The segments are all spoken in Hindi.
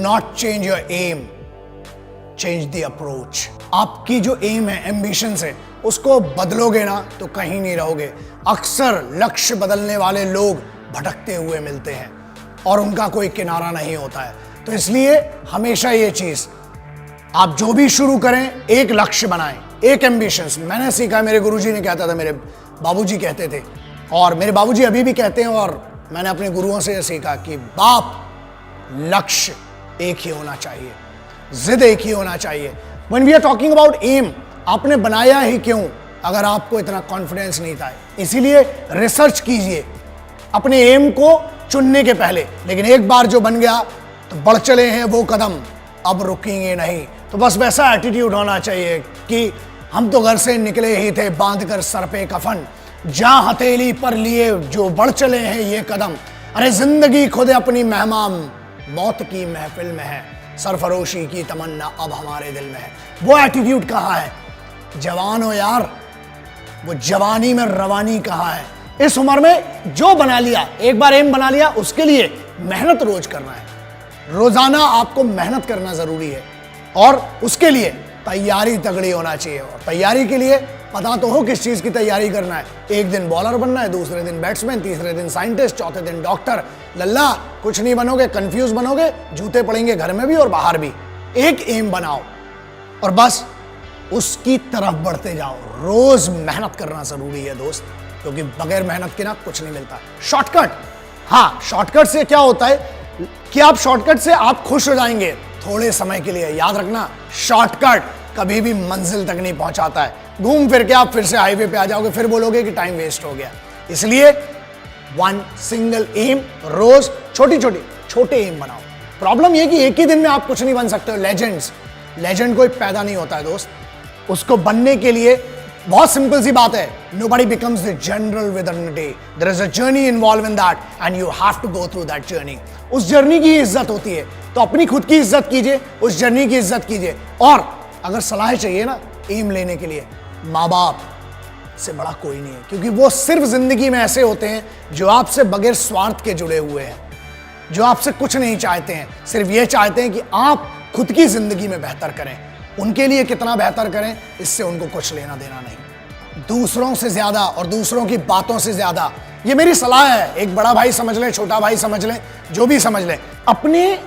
Not change your aim, change the approach. आपकी जो एम है, एम्बिशन है, उसको बदलोगे ना तो कहीं नहीं रहोगे। अक्सर लक्ष्य बदलने वाले लोग भटकते हुए मिलते हैं और उनका कोई किनारा नहीं होता है। तो इसलिए हमेशा ये चीज, आप जो भी शुरू करें एक लक्ष्य बनाएं, एक एम्बिशंस। मैंने सीखा, मेरे गुरुजी ने कहता था, मेरे बाबूजी कहते थे, और मेरे बाबूजी अभी भी कहते हैं, और मैंने अपने गुरुओं से सीखा कि बाप, लक्ष्य एक ही होना चाहिए, जिद एक ही होना चाहिए। When we are talking about aim, आपने बनाया ही क्यों अगर आपको इतना कॉन्फिडेंस नहीं था? इसीलिए रिसर्च कीजिए अपने एम को चुनने के पहले। लेकिन एक बार जो बन गया तो बढ़ चले हैं वो कदम, अब रुकेंगे नहीं। तो बस वैसा एटीट्यूड होना चाहिए कि हम तो घर से निकले ही थे बांध कर सर पे कफन, जहां हथेली पर लिए जो बढ़ चले हैं ये कदम। अरे जिंदगी खुद अपनी मेहमान, मौत की महफिल में है, सरफरोशी की तमन्ना अब हमारे दिल में है। वो एटीट्यूड कहाँ है? जवान हो यार, वो जवानी में रवानी कहाँ है? इस उम्र में जो बना लिया, एक बार एम बना लिया, उसके लिए मेहनत रोज करना है। रोजाना आपको मेहनत करना जरूरी है और उसके लिए तैयारी तगड़ी होना चाहिए। और तैयारी के लिए पता तो हो किस चीज की तैयारी करना है। एक दिन बॉलर बनना है, दूसरे दिन बैट्समैन, तीसरे दिन साइंटिस्ट, चौथे दिन डॉक्टर। लल्ला कुछ नहीं बनोगे, कंफ्यूज बनोगे, जूते पड़ेंगे घर में भी और बाहर भी। एक एम बनाओ और बस उसकी तरफ बढ़ते जाओ। रोज मेहनत करना जरूरी है दोस्त, क्योंकि बगैर मेहनत के ना कुछ नहीं मिलता। शॉर्टकट, हाँ, शॉर्टकट से क्या होता है कि आप शॉर्टकट से आप खुश हो जाएंगे थोड़े समय के लिए। याद रखना, शॉर्टकट कभी भी मंजिल तक नहीं पहुंचाता है। घूम फिर के आप फिर से हाईवे पे आ जाओगे, फिर बोलोगे कि टाइम वेस्ट हो गया। इसलिए वन सिंगल एम, रोज छोटे एम बनाओ। प्रॉब्लम यह कि एक ही दिन में आप कुछ नहीं बन सकते हो। लेजेंड कोई पैदा नहीं होता है दोस्त, उसको बनने के लिए बहुत सिंपल सी बात है। Nobody becomes the general within a day. There is a journey involved in that and you have to go through that journey. उस जर्नी की इज्जत होती है, तो अपनी खुद की इज्जत कीजिए, उस जर्नी की इज्जत कीजिए। और अगर सलाह चाहिए ना एम लेने के लिए, माँ बाप से बड़ा कोई नहीं है, क्योंकि वो सिर्फ जिंदगी में ऐसे होते हैं जो आपसे बगैर स्वार्थ के जुड़े हुए हैं, जो आपसे कुछ नहीं चाहते हैं, सिर्फ ये चाहते हैं कि आप खुद की जिंदगी में बेहतर करें। उनके लिए कितना बेहतर करें, इससे उनको कुछ लेना देना नहीं। दूसरों से ज्यादा और दूसरों की बातों से ज्यादा, ये मेरी सलाह है, एक बड़ा भाई समझ ले, छोटा भाई समझ ले, जो भी समझ ले, अपने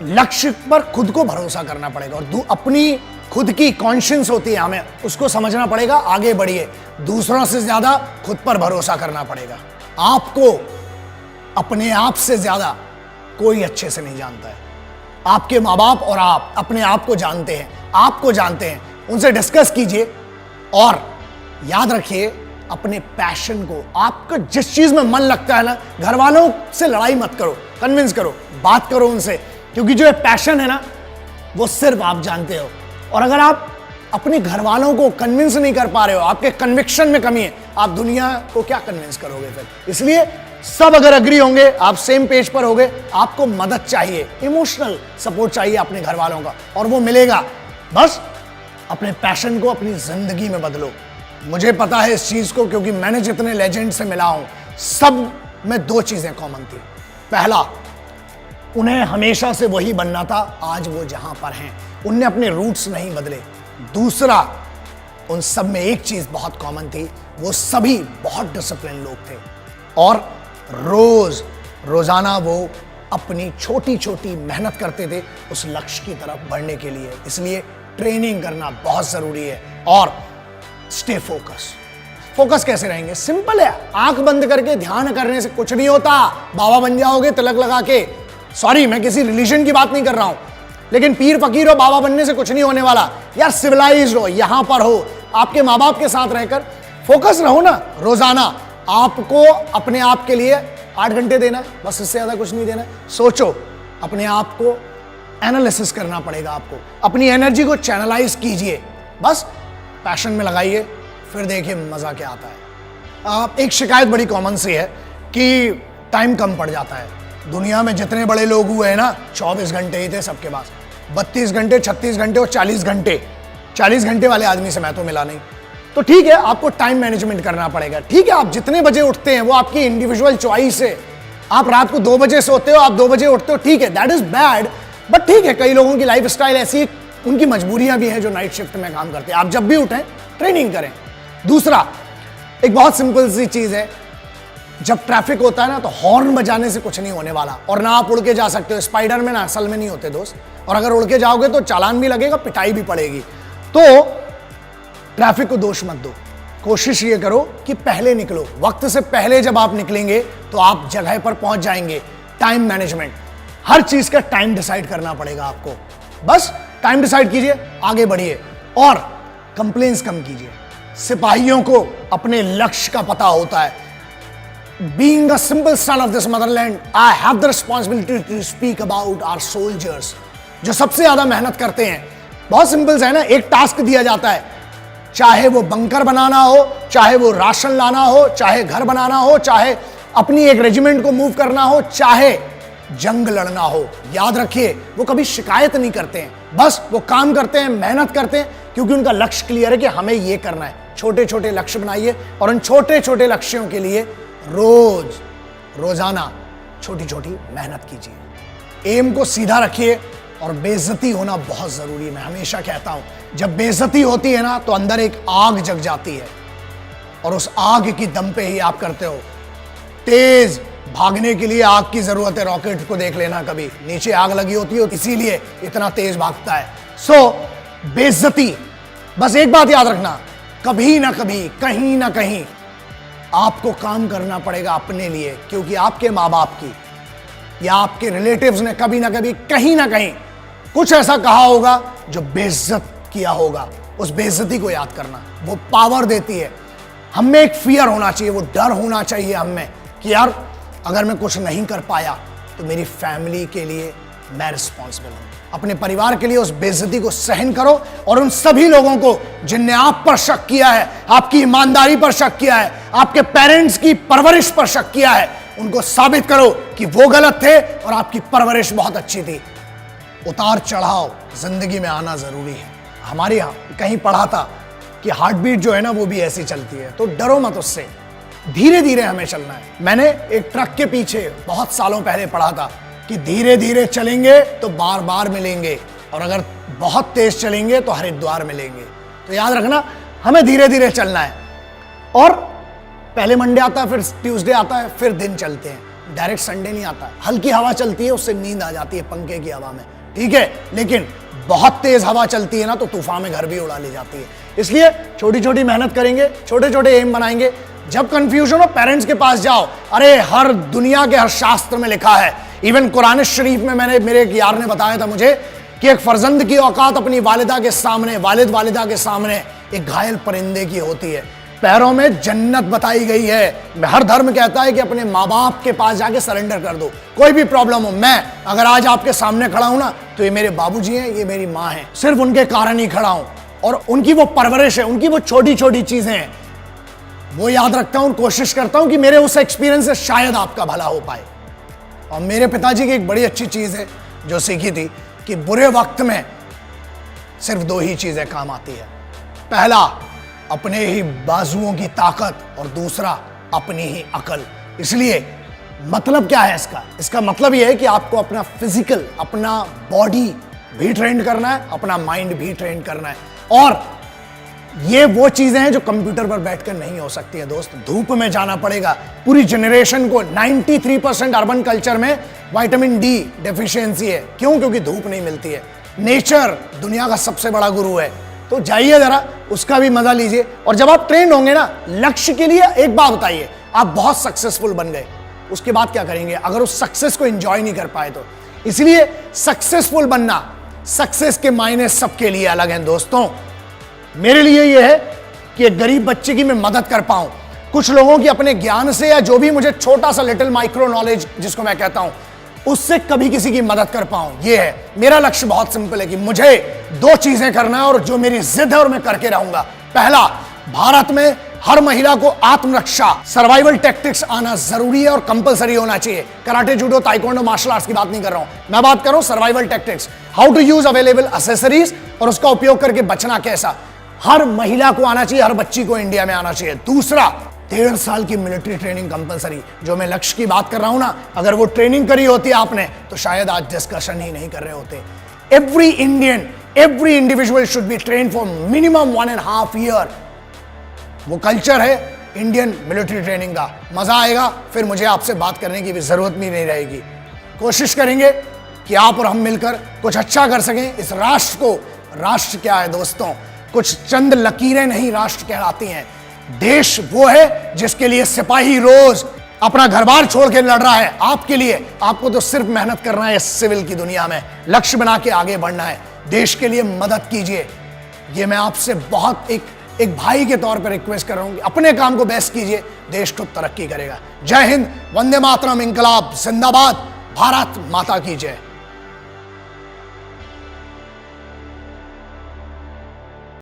लक्ष्य पर खुद को भरोसा करना पड़ेगा। और अपनी खुद की कॉन्शियंस होती है, हमें उसको समझना पड़ेगा, आगे बढ़िए। दूसरों से ज्यादा खुद पर भरोसा करना पड़ेगा। आपको अपने आप से ज्यादा कोई अच्छे से नहीं जानता है। आपके माँ बाप और आप अपने आप को जानते हैं, आपको जानते हैं। उनसे डिस्कस कीजिए और याद रखिए अपने पैशन को, आपका जिस चीज में मन लगता है ना, घर वालों से लड़ाई मत करो, कन्विंस करो, बात करो उनसे, क्योंकि जो पैशन है ना वो सिर्फ आप जानते हो। और अगर आप अपने घर वालों को कन्विंस नहीं कर पा रहे हो, आपके कन्विक्शन में कमी है, आप दुनिया को क्या कन्विंस करोगे फिर? इसलिए सब अगर अग्री होंगे, आप सेम पेज पर होंगे, आपको मदद चाहिए, इमोशनल सपोर्ट चाहिए अपने घर वालों का, और वो मिलेगा। बस अपने पैशन को अपनी जिंदगी में बदलो। मुझे पता है इस चीज को, क्योंकि मैंने जितने लेजेंड से मिला हूं, सब में दो चीजें कॉमन थी। पहला, उन्हें हमेशा से वही बनना था, आज वो जहां पर हैं, उनने अपने रूट्स नहीं बदले। दूसरा, उन सब में एक चीज बहुत कॉमन थी, वो सभी बहुत डिसिप्लिन लोग थे और रोजाना वो अपनी छोटी छोटी मेहनत करते थे उस लक्ष्य की तरफ बढ़ने के लिए। इसलिए ट्रेनिंग करना बहुत जरूरी है और स्टे फोकस कैसे रहेंगे? सिंपल है, आंख बंद करके ध्यान करने से कुछ नहीं होता। बाबा बन जाओगे तिलक लगा के। सॉरी, मैं किसी रिलीजन की बात नहीं कर रहा हूं, लेकिन पीर फकीर हो, बाबा बनने से कुछ नहीं होने वाला। यार सिविलाइज्ड हो, यहां पर हो, आपके माँ बाप के साथ रहकर फोकस रहो ना। रोजाना आपको अपने आप के लिए 8 घंटे देना है, बस, इससे ज्यादा कुछ नहीं देना है। सोचो, अपने आप को एनालिसिस करना पड़ेगा, आपको अपनी एनर्जी को चैनलाइज कीजिए, बस पैशन में लगाइए, फिर देखिए मजा क्या आता है। एक शिकायत बड़ी कॉमन सी है कि टाइम कम पड़ जाता है। दुनिया में जितने बड़े लोग हुए हैं ना, 24 घंटे ही थे सबके पास, 32 घंटे, 36 घंटे और 40 घंटे। 40 घंटे वाले आदमी से मैं तो मिला नहीं। तो ठीक है, आपको टाइम मैनेजमेंट करना पड़ेगा। ठीक है, आप जितने बजे उठते हैं वो आपकी इंडिविजुअल चॉइस है। आप रात को 2 बजे सोते हो, आप 2 बजे उठते हो, ठीक है, दैट इज बैड। बट ठीक है, कई लोगों की लाइफ स्टाइल ऐसी है, उनकी मजबूरियां भी हैं जो नाइट शिफ्ट में काम करते हैं। आप जब भी उठें ट्रेनिंग करें। दूसरा, एक बहुत सिंपल सी चीज है, जब ट्रैफिक होता है ना तो हॉर्न बजाने से कुछ नहीं होने वाला, और ना आप उड़ के जा सकते हो। स्पाइडर में ना असल में नहीं होते दोस्त, और अगर उड़ के जाओगे तो चालान भी लगेगा, पिटाई भी पड़ेगी। तो ट्रैफिक को दोष मत दो, कोशिश ये करो कि पहले निकलो। वक्त से पहले जब आप निकलेंगे तो आप जगह पर पहुंच जाएंगे। टाइम मैनेजमेंट, हर चीज का टाइम डिसाइड करना पड़ेगा आपको। बस टाइम डिसाइड कीजिए, आगे बढ़िए और कंप्लेंट्स कम कीजिए। सिपाहियों को अपने लक्ष्य का पता होता है। Being a simple son of this motherland, I have the responsibility to speak about our soldiers, जो सबसे ज्यादा मेहनत करते हैं। बहुत सिंपल है ना, एक टास्क दिया जाता है, चाहे वो बंकर बनाना हो, चाहे वो राशन लाना हो, चाहे घर बनाना हो, चाहे अपनी एक रेजिमेंट को मूव करना हो, चाहे जंग लड़ना हो। याद रखिए, वो कभी शिकायत नहीं करते हैं, बस वो काम करते हैं, मेहनत करते हैं, क्योंकि उनका लक्ष्य क्लियर है कि हमें ये करना है। छोटे छोटे लक्ष्य बनाइए और उन छोटे छोटे लक्ष्यों के लिए रोजाना छोटी छोटी मेहनत कीजिए। एम को सीधा रखिए और बेइज्जती होना बहुत जरूरी है। मैं हमेशा कहता हूं, जब बेइज्जती होती है ना तो अंदर एक आग जग जाती है, और उस आग की दम पे ही आप करते हो। तेज भागने के लिए आग की जरूरत है। रॉकेट को देख लेना, कभी नीचे आग लगी होती है, इसीलिए इतना तेज भागता है। सो बेइज्जती, बस एक बात याद रखना, कभी ना कभी, कहीं ना कहीं आपको काम करना पड़ेगा अपने लिए, क्योंकि आपके माँ बाप की या आपके रिलेटिव्स ने कभी ना कभी, कहीं ना कहीं कुछ ऐसा कहा होगा जो बेइज्जत किया होगा। उस बेइज्जती को याद करना, वो पावर देती है। हमें एक फियर होना चाहिए, वो डर होना चाहिए हमें कि यार अगर मैं कुछ नहीं कर पाया तो मेरी फैमिली के लिए मैं रिस्पॉन्सिबल हूं। अपने परिवार के लिए उस बेइज्जती को सहन करो, और उन सभी लोगों को जिनने आप पर शक किया है, आपकी ईमानदारी पर शक किया है, आपके पेरेंट्स की परवरिश पर शक किया है, उनको साबित करो कि वो गलत थे और आपकी परवरिश बहुत अच्छी थी। उतार चढ़ाव जिंदगी में आना जरूरी है। हमारे यहां कहीं पढ़ा था कि हार्ट बीट जो है ना वो भी ऐसी चलती है, तो डरो मत उससे, धीरे धीरे हमें चलना है। मैंने एक ट्रक के पीछे बहुत सालों पहले पढ़ा था कि धीरे धीरे चलेंगे तो बार बार मिलेंगे, और अगर बहुत तेज चलेंगे तो हरिद्वार मिलेंगे। तो याद रखना, हमें धीरे धीरे चलना है, और पहले मंडे आता है, फिर ट्यूसडे आता है, फिर दिन चलते हैं। डायरेक्ट संडे नहीं आता है। हल्की हवा चलती है, उससे नींद आ जाती है पंखे की हवा में, ठीक है, लेकिन बहुत तेज हवा चलती है ना तो तूफान में घर भी उड़ा ले जाती है। इसलिए छोटी छोटी मेहनत करेंगे, छोटे छोटे एम बनाएंगे। जब कंफ्यूजन हो, पेरेंट्स के पास जाओ। अरे हर दुनिया के हर शास्त्र में लिखा है, इवन कुरान शरीफ में, मेरे एक यार ने बताया था मुझे कि एक फर्जंद की औकात अपनी वालिदा के सामने, वालिदा के सामने एक घायल परिंदे की होती है। पैरों में जन्नत बताई गई है। हर धर्म कहता है कि अपने माँ बाप के पास जाके सरेंडर कर दो, कोई भी प्रॉब्लम हो। मैं अगर आज आपके सामने खड़ा हूं ना तो ये मेरे बाबूजी हैं, ये मेरी माँ है, सिर्फ उनके कारण ही खड़ा हूं, और उनकी वो परवरिश है, उनकी वो छोटी छोटी चीजें हैं, वो याद रखता हूं, कोशिश करता हूं कि मेरे उस एक्सपीरियंस से शायद आपका भला हो पाए। और मेरे पिताजी की एक बड़ी अच्छी चीज है जो सीखी थी कि बुरे वक्त में सिर्फ दो ही चीजें काम आती है। पहला, अपने ही बाजुओं की ताकत, और दूसरा अपनी ही अकल। इसलिए मतलब क्या है इसका? इसका मतलब यह है कि आपको अपना फिजिकल, अपना बॉडी भी ट्रेन करना है, अपना माइंड भी ट्रेन करना है, और ये वो चीजें हैं जो कंप्यूटर पर बैठकर नहीं हो सकती है दोस्त। धूप में जाना पड़ेगा। पूरी जनरेशन को 93% अर्बन कल्चर में विटामिन डी डेफिशिएंसी है। क्यों? क्योंकि धूप नहीं मिलती है। नेचर दुनिया का सबसे बड़ा गुरु है, तो जाइए जरा, उसका भी मजा लीजिए। और जब आप ट्रेंड होंगे ना लक्ष्य के लिए, एक बात बताइए, आप बहुत सक्सेसफुल बन गए, उसके बाद क्या करेंगे अगर उस सक्सेस को एंजॉय नहीं कर पाए तो? इसलिए सक्सेसफुल बनना, सक्सेस के मायने सबके लिए अलग हैं दोस्तों। मेरे लिए यह है कि एक गरीब बच्चे की मैं मदद कर पाऊं, कुछ लोगों की अपने ज्ञान से, या जो भी मुझे छोटा सा लिटिल माइक्रो नॉलेज जिसको मैं कहता हूं, उससे कभी किसी की मदद कर पाऊं। यह है मेरा लक्ष्य। बहुत सिंपल है कि मुझे दो चीजें करना है, और जो मेरी जिद है और मैं करके रहूंगा। पहला, भारत में हर महिला को आत्मरक्षा, सर्वाइवल टैक्टिक्स आना जरूरी है और कंपलसरी होना चाहिए। Karate, judo, taekwondo, martial arts की बात नहीं कर रहा हूं, मैं बात कर रहा हूं survival tactics, how to use available accessories, और उसका उपयोग करके बचना कैसा। हर महिला को आना चाहिए, हर बच्ची को इंडिया में आना चाहिए। दूसरा, 1.5 साल की मिलिट्री ट्रेनिंग कंपलसरी, जो मैं लक्ष्य की बात कर रहा हूं ना, अगर वो ट्रेनिंग करी होती आपने तो शायद आज डिस्कशन ही नहीं कर रहे होते। Every Indian, every individual should be train for minimum 1.5 year. वो कल्चर है इंडियन मिलिट्री ट्रेनिंग का। मजा आएगा, फिर मुझे आपसे बात करने की भी जरूरत भी नहीं रहेगी। कोशिश करेंगे कि आप और हम मिलकर कुछ अच्छा कर सकें इस राष्ट्र को। राष्ट्र क्या है दोस्तों, कुछ चंद लकीरें नहीं राष्ट्र कहलाती हैं। देश वो है जिसके लिए सिपाही रोज अपना घर बार छोड़ के लड़ रहा है आपके लिए। आपको तो सिर्फ मेहनत करना है इस सिविल की दुनिया में, लक्ष्य बना के आगे बढ़ना है। देश के लिए मदद कीजिए, ये मैं आपसे बहुत एक भाई के तौर पर रिक्वेस्ट कर रहा हूं कि अपने काम को बेस्ट कीजिए, देश खुद तरक्की करेगा। जय हिंद, वंदे मातरम, इंकलाब जिंदाबाद, भारत माता की जय।